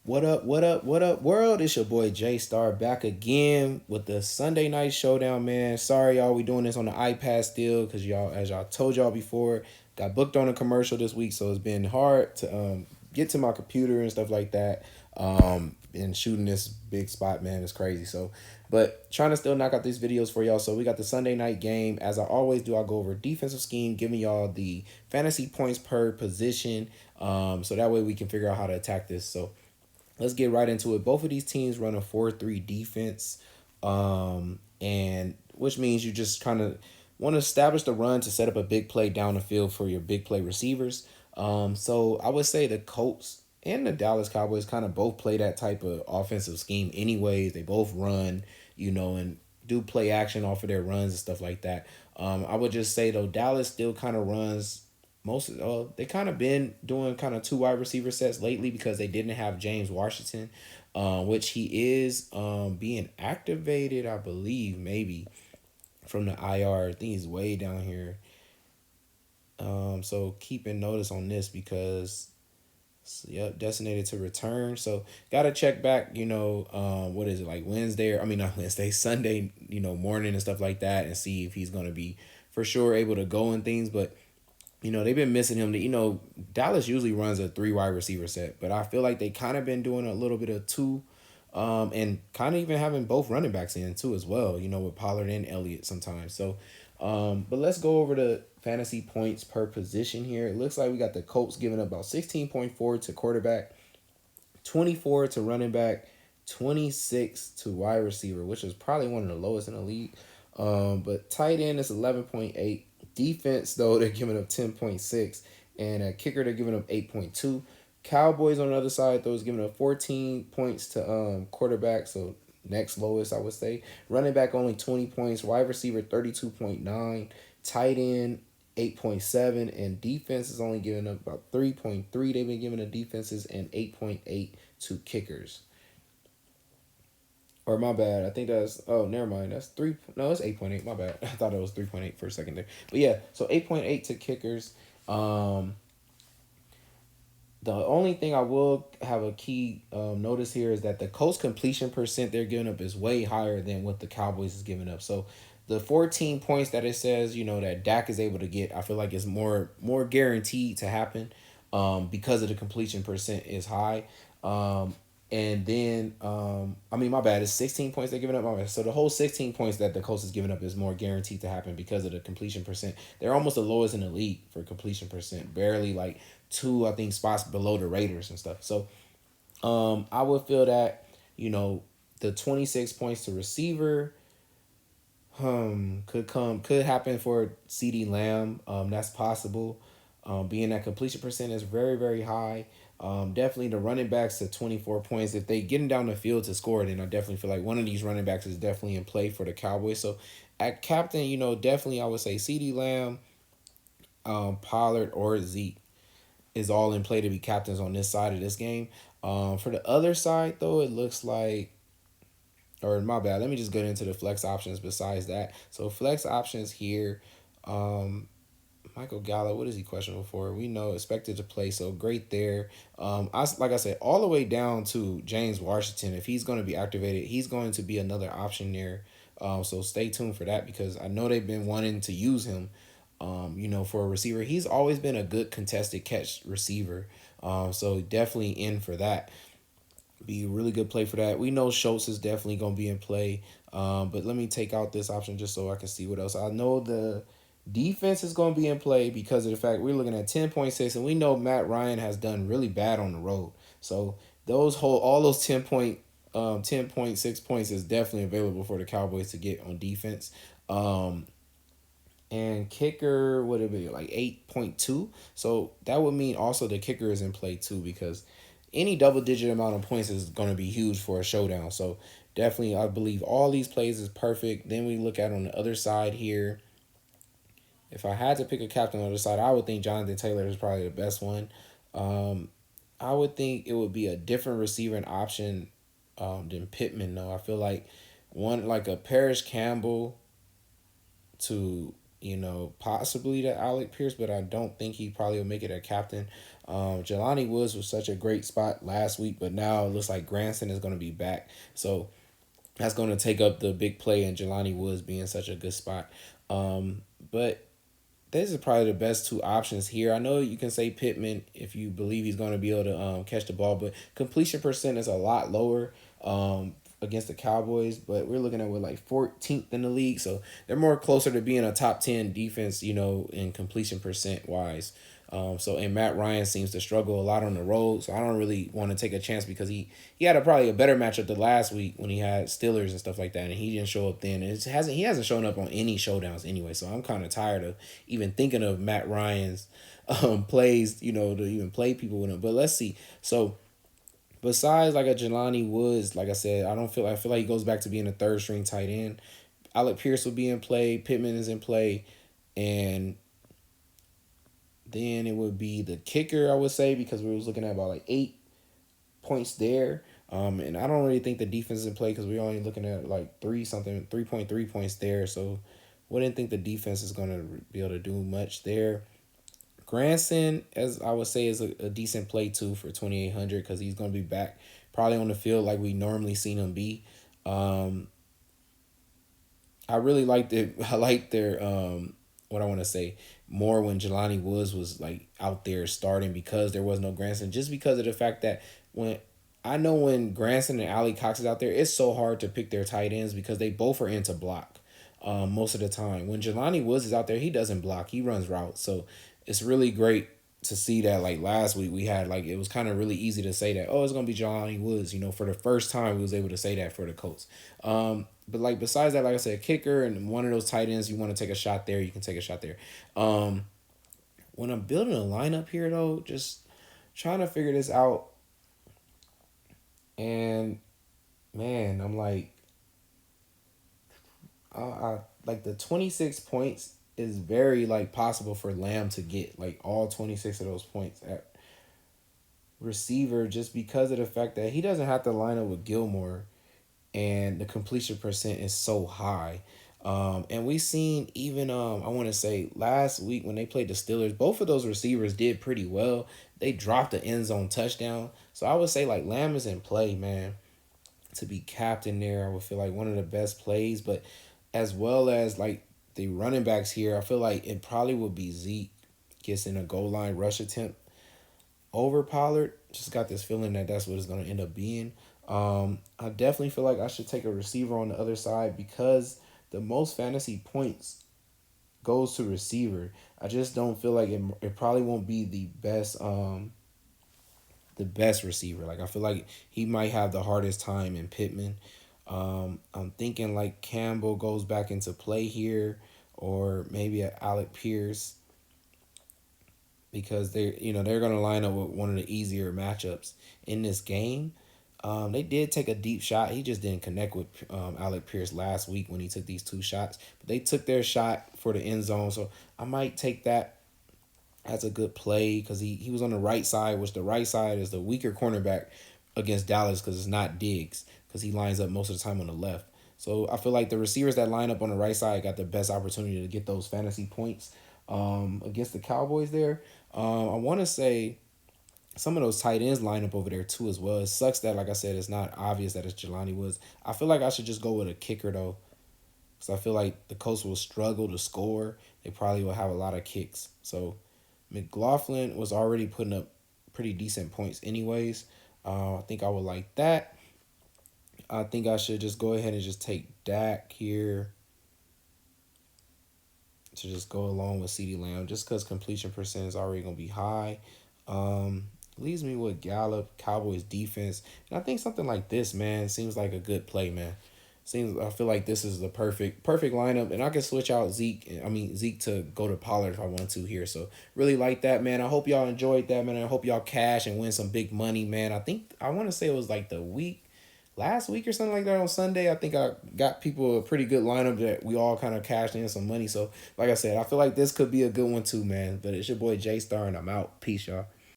What up, what up, what up, world? It's your boy J Star back again with the Sunday night showdown, man. Sorry, y'all, we doing this on the iPad still because y'all, as y'all told y'all before, got booked on a commercial this week, so it's been hard to get to my computer and stuff like that. And shooting this big spot, man, is crazy. So, but trying to still knock out these videos for y'all. So we got the Sunday night game. As I always do, I'll go over defensive scheme, giving y'all the fantasy points per position. So that way we can figure out how to attack this. So let's get right into it. Both of these teams run a 4-3 defense, and which means you just kind of want to establish the run to set up a big play down the field for your big play receivers. So I would say the Colts and the Dallas Cowboys kind of both play that type of offensive scheme anyways. They both run, and do play action off of their runs and stuff like that. I would just say, though, Dallas still kind of runs they kind of been doing kind of two wide receiver sets lately because they didn't have James Washington, which he is being activated, I believe, maybe from the IR. I think he's way down here. So keeping notice on this because yep, designated to return. So gotta check back, what is it, like Wednesday, or I mean not Wednesday, Sunday, morning and stuff like that, and see if he's gonna be for sure able to go and things. But they've been missing him. Dallas usually runs a three wide receiver set, but I feel like they kind of been doing a little bit of two, and kind of even having both running backs in too as well, with Pollard and Elliott sometimes. So, but let's go over the fantasy points per position here. It looks like we got the Colts giving up about 16.4 to quarterback, 24 to running back, 26 to wide receiver, which is probably one of the lowest in the league. But tight end is 11.8. Defense, though, they're giving up 10.6. And a kicker, they're giving up 8.2. Cowboys on the other side, though, is giving up 14 points to quarterback. So next lowest, I would say. Running back only 20 points. Wide receiver 32.9. Tight end 8.7. And defense is only giving up about 3.3. They've been giving the defenses, and 8.8 to kickers. Or my bad. I think that's, oh, never mind. That's three. No, it's 8.8. My bad. I thought it was 3.8 for a second there. But yeah, so 8.8 to kickers. The only thing I will have a key notice here is that the Colts completion percent they're giving up is way higher than what the Cowboys is giving up. So the 14 points that it says, that Dak is able to get, I feel like it's more guaranteed to happen, because of the completion percent is high. And then, I mean, my bad, it's 16 points they're giving up. My bad. So the whole 16 points that the Colts is giving up is more guaranteed to happen because of the completion percent. They're almost the lowest in the league for completion percent, barely like two, I think, spots below the Raiders and stuff. So I would feel that, the 26 points to receiver could happen for CeeDee Lamb. That's possible. Being that completion percent is very, very high. Definitely the running backs to 24 points. If they getting down the field to score, then I definitely feel like one of these running backs is definitely in play for the Cowboys. So at captain, definitely I would say CeeDee Lamb, Pollard, or Zeke is all in play to be captains on this side of this game. For the other side, though, it looks like, or my bad, let me just get into the flex options besides that. So flex options here, Michael Gallup, what is he questionable for? We know expected to play, so great there. Like I said, all the way down to James Washington. If he's going to be activated, he's going to be another option there. So stay tuned for that because I know they've been wanting to use him. For a receiver, he's always been a good contested catch receiver. So definitely in for that. Be a really good play for that. We know Schultz is definitely going to be in play. But let me take out this option just so I can see what else. I know the defense is going to be in play because of the fact we're looking at 10.6, and we know Matt Ryan has done really bad on the road. So all those 10.6 points is definitely available for the Cowboys to get on defense. And kicker would have been like 8.2. So that would mean also the kicker is in play too because any double digit amount of points is going to be huge for a showdown. So definitely I believe all these plays is perfect. Then we look at on the other side here. If I had to pick a captain on the other side, I would think Jonathan Taylor is probably the best one. I would think it would be a different receiver and option than Pittman, though. I feel like one like a Parrish Campbell to possibly to Alec Pierce, but I don't think he probably will make it a captain. Jelani Woods was such a great spot last week, but now it looks like Granson is going to be back. So that's going to take up the big play and Jelani Woods being such a good spot. But this is probably the best two options here. I know you can say Pittman if you believe he's going to be able to catch the ball, but completion percent is a lot lower against the Cowboys. But we're looking at with like 14th in the league, so they're more closer to being a top 10 defense, in completion percent wise. And Matt Ryan seems to struggle a lot on the road, so I don't really want to take a chance because he had probably a better matchup the last week when he had Steelers and stuff like that, and he didn't show up then. And he hasn't shown up on any showdowns anyway, so I'm kind of tired of even thinking of Matt Ryan's plays, to even play people with him. But let's see. So besides like a Jelani Woods, like I said, I feel like he goes back to being a third string tight end. Alec Pierce will be in play. Pittman is in play, and then it would be the kicker, I would say, because we was looking at about like 8 points there. And I don't really think the defense is in play because we're only looking at like 3.3 points there. So wouldn't think the defense is going to be able to do much there. Granson, as I would say, is a decent play too for 2,800 because he's going to be back probably on the field like we normally seen him be. I really liked it. I like their what I want to say more when Jelani Woods was like out there starting because there was no Granson. Just because of the fact that when Granson and Ali Cox is out there, it's so hard to pick their tight ends because they both are into block most of the time. When Jelani Woods is out there, he doesn't block. He runs routes. So it's really great to see that. Like last week we had it was kind of really easy to say that, oh, it's gonna be Jelani Woods. For the first time we was able to say that for the Colts. But like besides that, like I said, kicker and one of those tight ends, you want to take a shot there, you can take a shot there. When I'm building a lineup here though, just trying to figure this out, and man, I'm like, I like the 26 points is very like possible for Lamb to get like all 26 of those points at receiver just because of the fact that he doesn't have to line up with Gilmore and the completion percent is so high. And we seen even I want to say last week when they played the Steelers, both of those receivers did pretty well. They dropped the end zone touchdown. So I would say like Lamb is in play, man, to be captain there. I would feel like one of the best plays, but as well as like the running backs here, I feel like it probably would be Zeke gets in a goal line rush attempt over Pollard. Just got this feeling that that's what it's going to end up being. I definitely feel like I should take a receiver on the other side because the most fantasy points goes to receiver. I just don't feel like it probably won't be the best receiver. Like I feel like he might have the hardest time in Pittman. I'm thinking like Campbell goes back into play here, or maybe a Alec Pierce, because they're gonna line up with one of the easier matchups in this game. They did take a deep shot. He just didn't connect with Alec Pierce last week when he took these 2 shots. But they took their shot for the end zone, so I might take that as a good play because he was on the right side, which the right side is the weaker cornerback against Dallas because it's not Diggs because he lines up most of the time on the left. So I feel like the receivers that line up on the right side got the best opportunity to get those fantasy points against the Cowboys there. I want to say some of those tight ends line up over there too as well. It sucks that, like I said, it's not obvious that it's Jelani Woods. I feel like I should just go with a kicker though, because I feel like the Colts will struggle to score. They probably will have a lot of kicks. So McLaughlin was already putting up pretty decent points anyways. I think I would like that. I think I should just go ahead and just take Dak here to just go along with CeeDee Lamb just because completion percent is already going to be high. Leaves me with Gallup, Cowboys defense. And I think something like this, man, seems like a good play, man. I feel like this is the perfect lineup, and I can switch out Zeke to go to Pollard if I want to here. So really like that, man. I hope y'all enjoyed that, man. I hope y'all cash and win some big money, man. I want to say it was like last week or something like that on Sunday. I think I got people a pretty good lineup that we all kind of cashed in some money. So like I said, I feel like this could be a good one too, man. But it's your boy J Star, and I'm out. Peace, y'all.